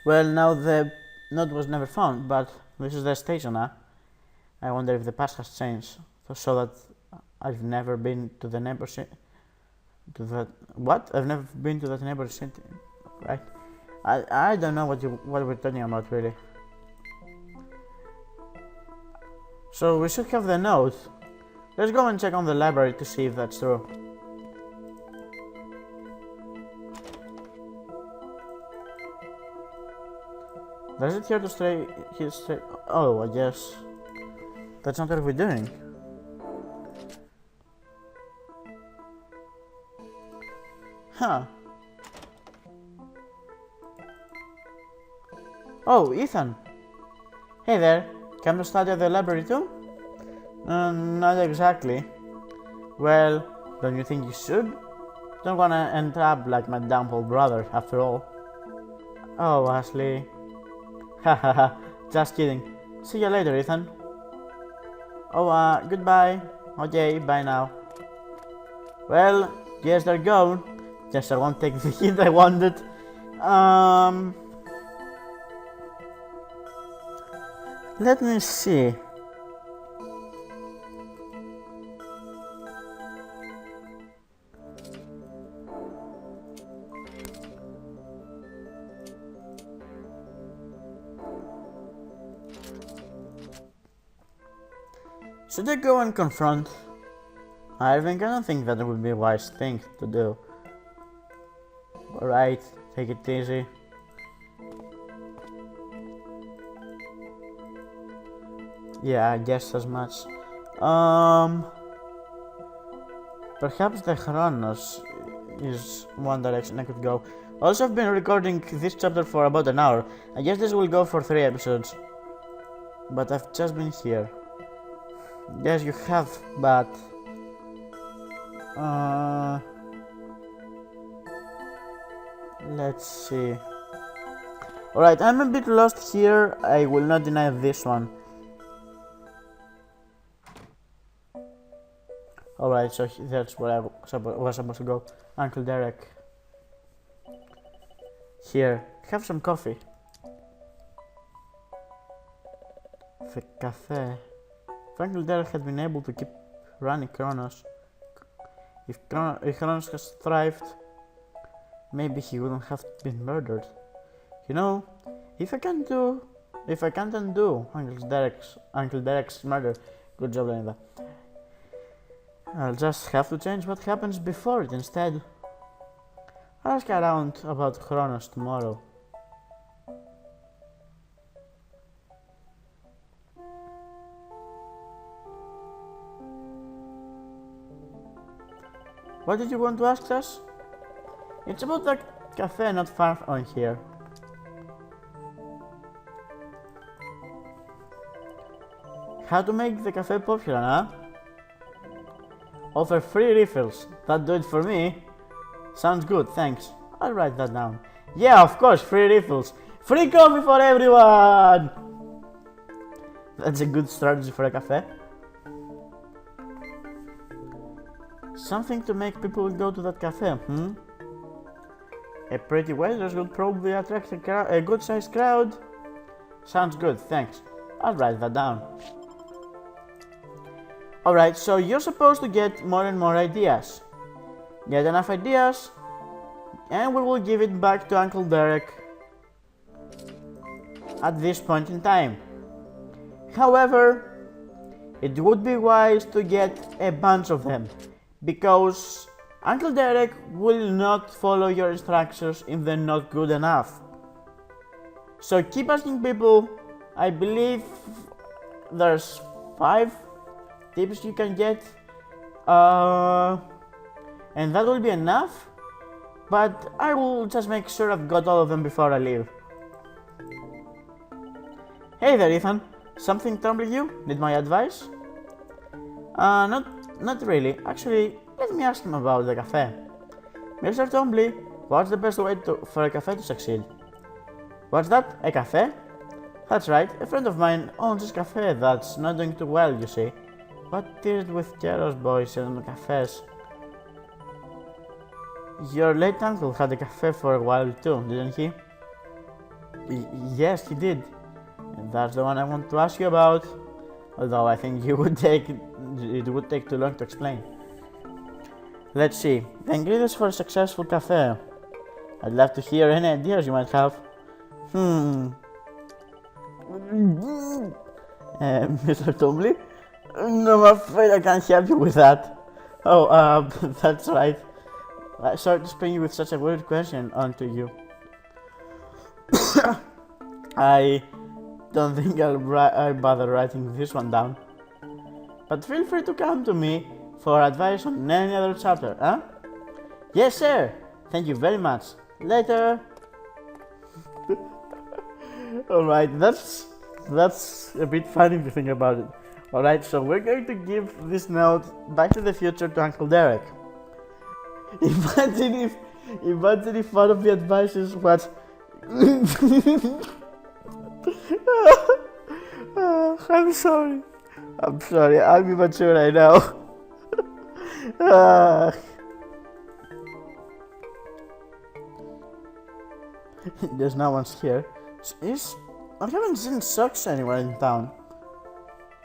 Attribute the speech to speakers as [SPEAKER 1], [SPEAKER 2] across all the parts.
[SPEAKER 1] Well, now the note was never found, but this is the station now. I wonder if the past has changed, so that I've never been to the neighbor city. To that what? I've never been to that neighbor city, right? I don't know what we're talking about really. So we should have the note. Let's go and check on the library to see if that's true. Does it here to stay? Oh, I guess that's not what we're doing. Huh. Oh, Ethan. Hey there. Come to study at the library too? Not exactly. Well, don't you think you should? Don't wanna end up like my downfall brother, after all. Oh, Ashley. Hahaha, just kidding. See you later, Ethan. Oh, goodbye. Okay, bye now. Well, yes, they're gone. Guess I won't take the hint I wanted. Let me see. Should I go and confront Irving? I don't think that would be a wise thing to do. Alright, take it easy. Yeah, I guess as much. Perhaps the Chronos is one direction I could go. Also, I've been recording this chapter for about an hour. I guess this will go for 3 episodes. But I've just been here. Yes, you have, but... let's see. Alright, I'm a bit lost here. I will not deny this one. Alright, so that's where I was supposed to go. Uncle Derek. Here, have some coffee. The cafe. If Uncle Derek had been able to keep running Chronos, if Chronos has thrived, maybe he wouldn't have been murdered. You know, if I can't undo Uncle Derek's murder, good job, Linda. I'll just have to change what happens before it instead. I'll ask around about Chronos tomorrow. What did you want to ask us? It's about the cafe not far from here. How to make the cafe popular, huh? Offer free refills. That'd do it for me. Sounds good, thanks. I'll write that down. Yeah, of course, free refills. Free coffee for everyone! That's a good strategy for a cafe. Something to make people go to that cafe, hmm? A pretty waitress would probably attract a good-sized crowd. Sounds good, thanks. I'll write that down. Alright, so you're supposed to get more and more ideas. Get enough ideas, and we will give it back to Uncle Derek at this point in time. However, it would be wise to get a bunch of them, because Uncle Derek will not follow your instructions if they're not good enough. So keep asking people. I believe there's 5 tips you can get, and that will be enough, but I will just make sure I've got all of them before I leave. Hey there, Ethan. Something troubling you? Need my advice? Not really. Actually, let me ask him about the cafe. Mr. Twombly, what's the best way for a cafe to succeed? What's that? A cafe? That's right. A friend of mine owns this cafe that's not doing too well, you see. What is it with Chronos boys and cafes? Your late uncle had a cafe for a while too, didn't he? Yes, he did. And that's the one I want to ask you about. Although I think it would take too long to explain. Let's see. The ingredients for a successful cafe. I'd love to hear any ideas you might have. Mr. Tumbly? No, I'm afraid I can't help you with that. Oh, that's right. Sorry to spring you with such a weird question onto you. I don't think I'll bother writing this one down. But feel free to come to me for advice on any other chapter, huh? Yes, sir. Thank you very much. Later. Alright, that's a bit funny to think about it. Alright, so we're going to give this note back to the future to Uncle Derek. Imagine if one of the advices was I'm sorry, I'm immature, I know. There's no one here. I haven't seen Socks anywhere in town.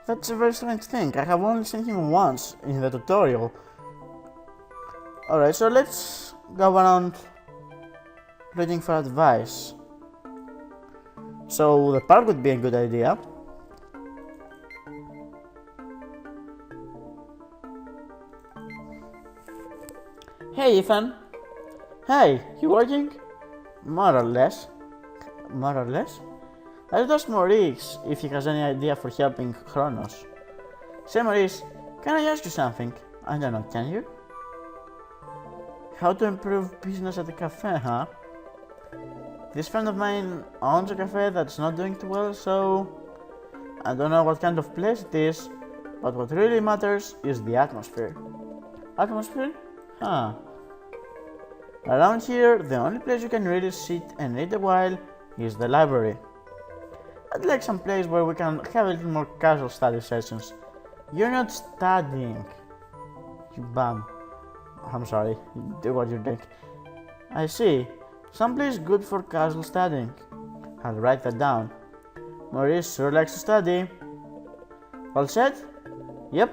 [SPEAKER 1] That's a very strange thing. I have only seen him once in the tutorial. Alright, so let's go around looking for advice. So the park would be a good idea. Hey Ethan. Hey, you working? More or less. I would ask Maurice if he has any idea for helping Chronos. Say Maurice, can I ask you something? I don't know, can you? How to improve business at the cafe, huh? This friend of mine owns a cafe that's not doing too well, so I don't know what kind of place it is, but what really matters is the atmosphere. Atmosphere? Huh. Around here, the only place you can really sit and read a while is the library. I'd like some place where we can have a little more casual study sessions. You're not studying, you bum. I'm sorry, do what you think. I see. Someplace good for casual studying. I'll write that down. Maurice sure likes to study. All set? Yep.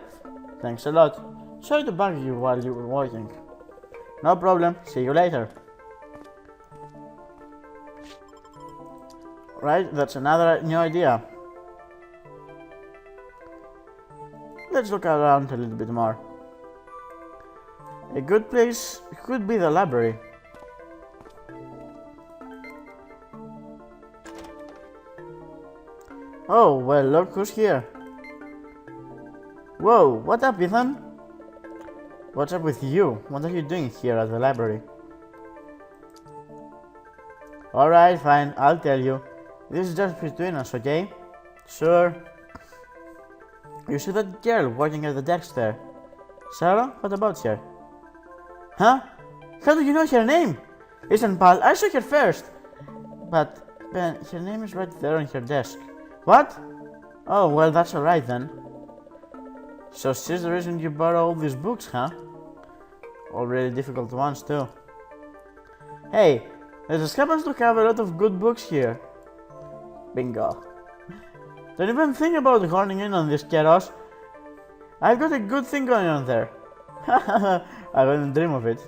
[SPEAKER 1] Thanks a lot. Sorry to bug you while you were working. No problem. See you later. Right, that's another new idea. Let's look around a little bit more. A good place could be the library. Oh, well, look who's here. Whoa, what up, Ethan? What's up with you? What are you doing here at the library? Alright, fine, I'll tell you. This is just between us, okay? Sure. You see that girl working at the desk there? Sarah, what about her? Huh? How do you know her name? Listen, pal, I saw her first. But, Ben, her name is right there on her desk. What? Oh, well, that's alright then. So she's the reason you borrow all these books, huh? All really difficult ones, too. Hey, there just happens to have a lot of good books here. Bingo. Don't even think about horning in on this, Chronos. I've got a good thing going on there. I wouldn't dream of it.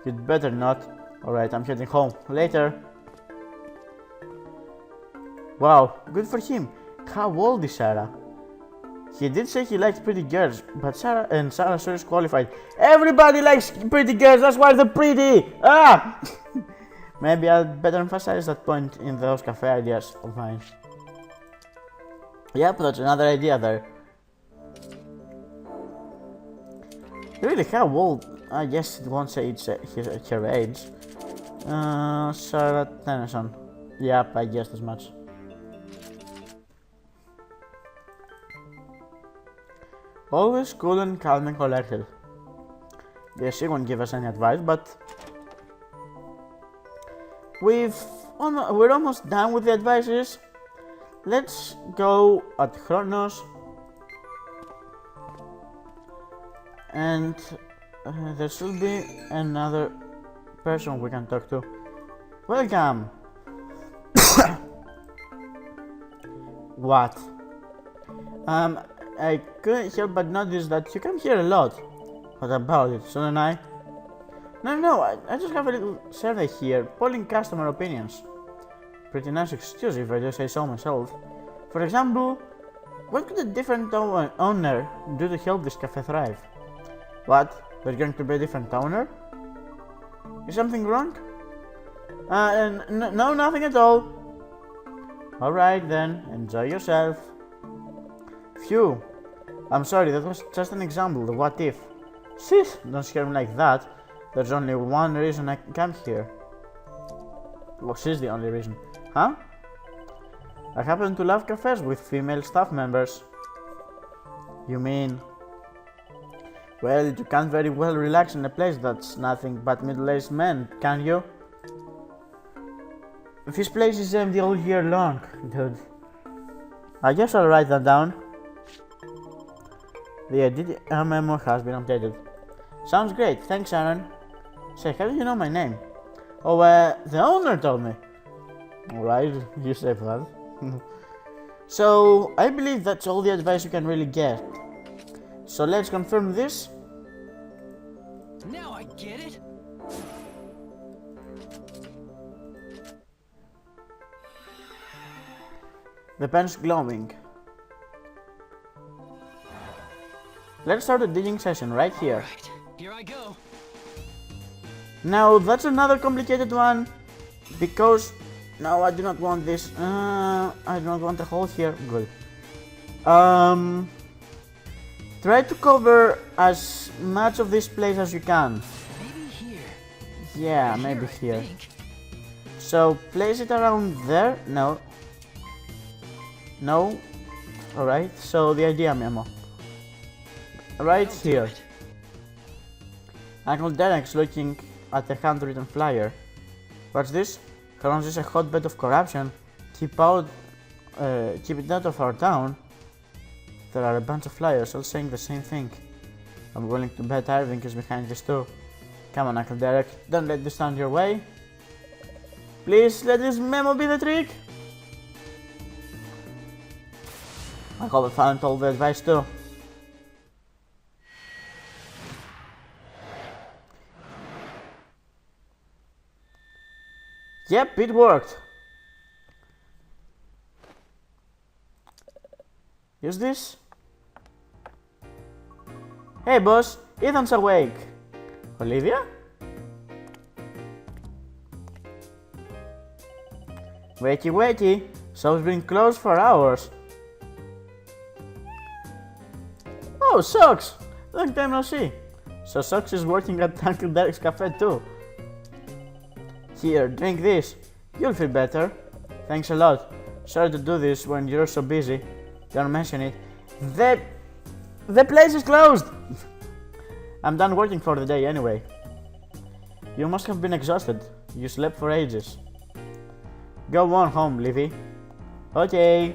[SPEAKER 1] You'd better not. Alright, I'm heading home. Later. Wow, good for him. How old is Sarah? He did say he liked pretty girls, but Sarah sure is qualified. Everybody likes pretty girls, that's why they're pretty! Ah! Maybe I'd better emphasize that point in those cafe ideas of mine. Yep, that's another idea there. Really, how old? I guess it won't say it's her age. Sarah Tennyson. Yep, I guessed as much. Always cool and calm and collected. Yes, she won't give us any advice, but we're almost done with the advices. Let's go at Chronos, and there should be another person we can talk to. Welcome. What? I couldn't help but notice that you come here a lot. What about it, shouldn't I? No, I just have a little survey here, polling customer opinions. Pretty nice excuse if I do say so myself. For example, what could a different owner do to help this cafe thrive? What? There's going to be a different owner? Is something wrong? No, nothing at all. Alright then, enjoy yourself. Phew. I'm sorry, that was just an example, the what if. Sis, don't scare me like that. There's only one reason I come here. Well, she's the only reason. Huh? I happen to love cafes with female staff members. You mean? Well, you can't very well relax in a place that's nothing but middle-aged men, can you? This place is empty all year long, dude. I guess I'll write that down. The edit memo has been updated. Sounds great, thanks Aaron. Say, how do you know my name? Oh, the owner told me. Alright, you say that. So, I believe that's all the advice you can really get. So let's confirm this.
[SPEAKER 2] Now I get it.
[SPEAKER 1] The pen's glowing. Let's start a digging session right here.
[SPEAKER 2] Right, here I go.
[SPEAKER 1] Now that's another complicated one, because no, I do not want this. I do not want a hole here. Good. Try to cover as much of this place as you can.
[SPEAKER 2] Maybe here.
[SPEAKER 1] Yeah, maybe
[SPEAKER 2] I
[SPEAKER 1] here.
[SPEAKER 2] think.
[SPEAKER 1] So place it around there. No. No. Alright, so the idea memo. Right
[SPEAKER 2] I'll do
[SPEAKER 1] here.
[SPEAKER 2] it.
[SPEAKER 1] Uncle Derek's looking at the handwritten flyer. What's this? Chronos is a hotbed of corruption. Keep it out of our town. There are a bunch of flyers all saying the same thing. I'm willing to bet Irving is behind this too. Come on, Uncle Derek, don't let this stand your way. Please let this memo be the trick. I hope I found all the advice too. Yep, it worked. Use this. Hey boss, Ethan's awake. Olivia? Wakey, shop's been closed for hours. Oh, Socks! Long time no see. So Socks is working at Uncle Derek's cafe too. Here, drink this. You'll feel better. Thanks a lot. Sorry to do this when you're so busy. Don't mention it. The place is closed! I'm done working for the day anyway. You must have been exhausted. You slept for ages. Go on home, Livy. Okay.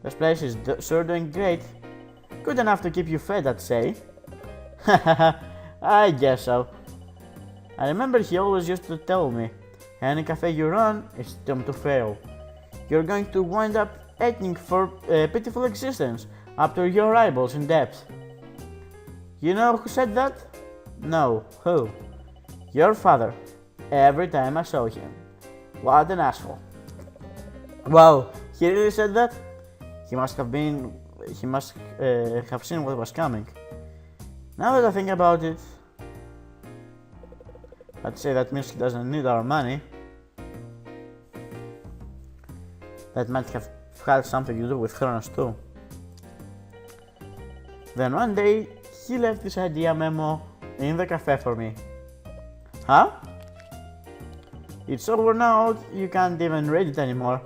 [SPEAKER 1] This place is sure doing great. Good enough to keep you fed, I'd say. I guess so. I remember he always used to tell me, any cafe you run is doomed to fail. You're going to wind up aching for a pitiful existence up to your eyeballs in depth. You know who said that? No, who? Your father. Every time I saw him. What an asshole. Wow, he really said that? He must have seen what was coming. Now that I think about it, I'd say that means he doesn't need our money. That might have had something to do with Chronos too. Then one day, he left this idea memo in the cafe for me. Huh? It's over now, you can't even read it anymore.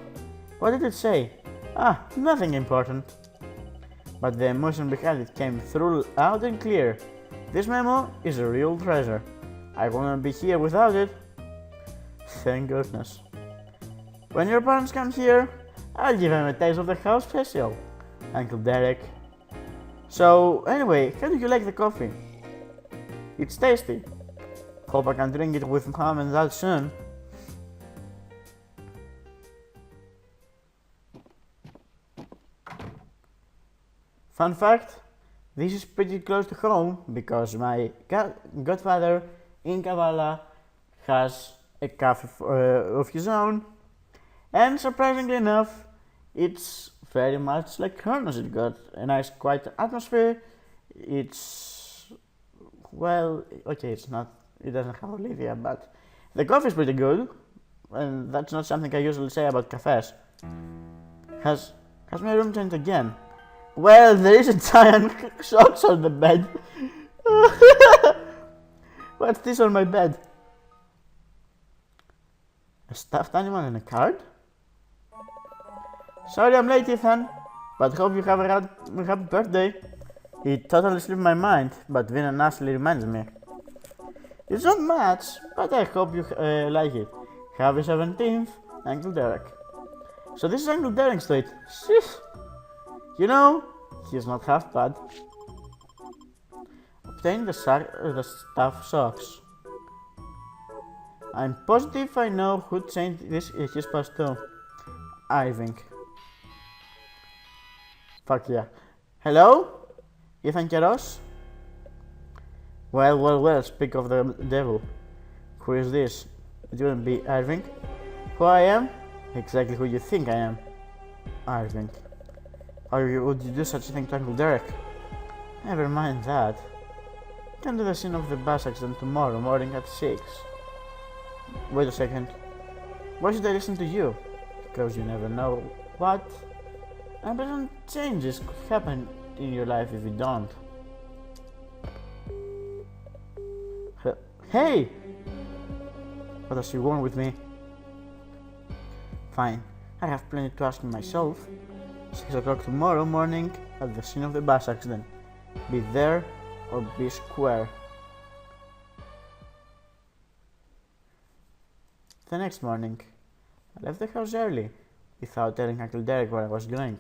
[SPEAKER 1] What did it say? Ah, nothing important. But the emotion behind it came through loud and clear. This memo is a real treasure. I wouldn't be here without it. Thank goodness. When your parents come here, I'll give them a taste of the house special, Uncle Derek. So, anyway, how do you like the coffee? It's tasty. Hope I can drink it with Mom and Dad soon. Fun fact, this is pretty close to home because my godfather in Kavala has a cafe of his own, and surprisingly enough, it's very much like Chronos. It got a nice quiet atmosphere. It's, well, okay, it doesn't have Olivia, but the coffee is pretty good, and that's not something I usually say about cafes. Has my room changed again? Well, there is a giant socks on the bed. What's this on my bed? A stuffed animal and a card? Sorry I'm late, Ethan, but hope you have a happy birthday. It totally slipped my mind, but Vin and Ashley reminds me. It's not much, but I hope you like it. Happy 17th, Uncle Derek. So this is Uncle Derek's tweet. Sheesh. You know, he's not half bad. Obtain the staff socks. I'm positive I know who changed his past too. Irving. Fuck yeah. Hello? Ethan Keros? Well, speak of the devil. Who is this? It wouldn't be Irving. Who I am? Exactly who you think I am. Irving. Would you do such a thing to Uncle Derek? Never mind that. Come to the scene of the bus accident tomorrow morning at 6. Wait a second. Why should I listen to you? Because you never know what unpleasant changes could happen in your life if you don't. Hey! What does she want with me? Fine, I have plenty to ask myself. 6 o'clock tomorrow morning at the scene of the bus accident. Be there or be square. The next morning, I left the house early without telling Uncle Derek where I was going.